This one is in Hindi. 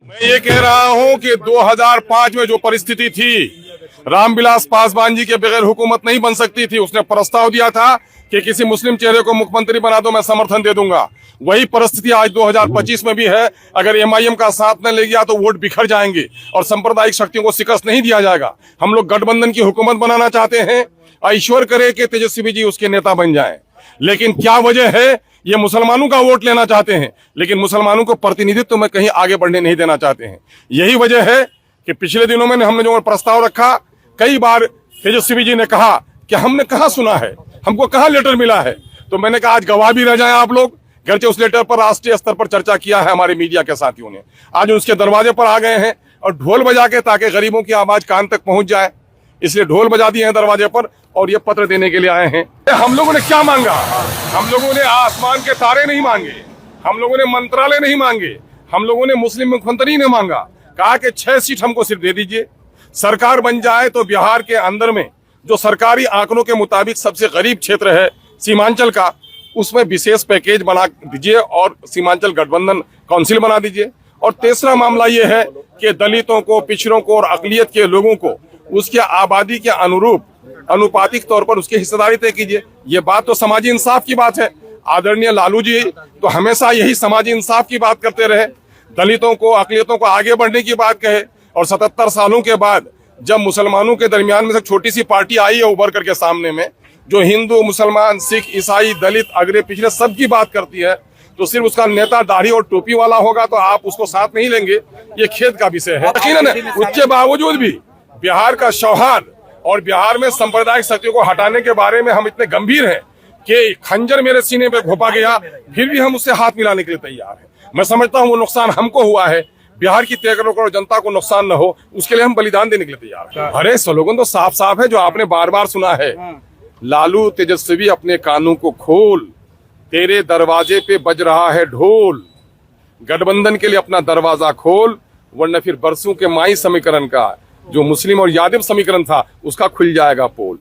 मैं ये कह रहा हूं कि 2005 में जो परिस्थिति थी, रामविलास पासवान जी के बगैर हुकूमत नहीं बन सकती थी। उसने प्रस्ताव दिया था कि किसी मुस्लिम चेहरे को मुख्यमंत्री बना दो, मैं समर्थन दे दूंगा। वही परिस्थिति आज 2025 में भी है। अगर एमआईएम का साथ न ले गया तो वोट बिखर जाएंगे और सांप्रदायिक शक्तियों को शिकस्त नहीं दिया जाएगा। हम लोग गठबंधन की हुकूमत बनाना चाहते हैं। ईश्वर करे कि तेजस्वी जी उसके नेता बन जाएं। लेकिन क्या वजह है? ये मुसलमानों का वोट लेना चाहते हैं, लेकिन मुसलमानों को प्रतिनिधित्व में कहीं आगे बढ़ने नहीं देना चाहते हैं। यही वजह है कि पिछले दिनों में हमने जो प्रस्ताव रखा, कई बार तेजस्वी जी ने कहा कि हमने कहाँ सुना है, हमको कहाँ लेटर मिला है। तो मैंने कहा आज गवाह भी रह जाएं आप लोग। घर से उस लेटर पर राष्ट्रीय स्तर पर चर्चा किया है हमारे मीडिया के साथियों ने। आज उसके दरवाजे पर आ गए हैं और ढोल बजा के, ताकि गरीबों की आवाज कान तक पहुंच जाए, इसलिए ढोल बजा दिए हैं दरवाजे पर और ये पत्र देने के लिए आए हैं। हम लोगों ने क्या मांगा? हम लोगों ने आसमान के तारे नहीं मांगे, हम लोगों ने मंत्रालय नहीं मांगे, हम लोगों ने मुस्लिम मुख्यमंत्री ने मांगा। कहा कि 6 सीट हमको सिर्फ दे दीजिए, सरकार बन जाए तो बिहार के अंदर में जो सरकारी आंकड़ों के मुताबिक सबसे गरीब क्षेत्र है सीमांचल का, उसमें विशेष पैकेज बना दीजिए और सीमांचल गठबंधन काउंसिल बना दीजिए। और तीसरा मामला ये है कि दलितों को, पिछड़ों को और अकलियत के लोगों को उसके आबादी के अनुरूप अनुपातिक तौर पर उसकी हिस्सेदारी तय कीजिए। ये बात तो समाजी इंसाफ की बात है। आदरणीय लालू जी तो हमेशा यही समाजी इंसाफ की बात करते रहे, दलितों को, अकलियतों को आगे बढ़ने की बात कहे। और 77 सालों के बाद जब मुसलमानों के दरमियान में से छोटी सी पार्टी आई है उभर करके सामने में, जो हिंदू, मुसलमान, सिख, ईसाई, दलित, अगड़े पिछड़े सबकी बात करती है, तो सिर्फ उसका नेता दाढ़ी और टोपी वाला होगा तो आप उसको साथ नहीं लेंगे, ये खेद का विषय है। उसके बावजूद भी बिहार का सौहार्द और बिहार में सांप्रदायिक शक्तियों को हटाने के बारे में हम इतने गंभीर हैं कि खंजर मेरे सीने पे घोंपा गया, फिर भी हम उससे हाथ मिलाने के लिए तैयार हैं। मैं समझता हूँ वो नुकसान हमको हुआ है, बिहार की 13 करोड़ जनता को नुकसान न हो, उसके लिए हम बलिदान देने के लिए तैयार हैं। अरे स्लोगन तो साफ साफ है जो आपने बार बार सुना है, लालू तेजस्वी अपने कानों को खोल, तेरे दरवाजे पे बज रहा है ढोल, गठबंधन के लिए अपना दरवाजा खोल, वरना फिर बरसों के माई समीकरण का, जो मुस्लिम और यादव समीकरण था, उसका खुल जाएगा पोल।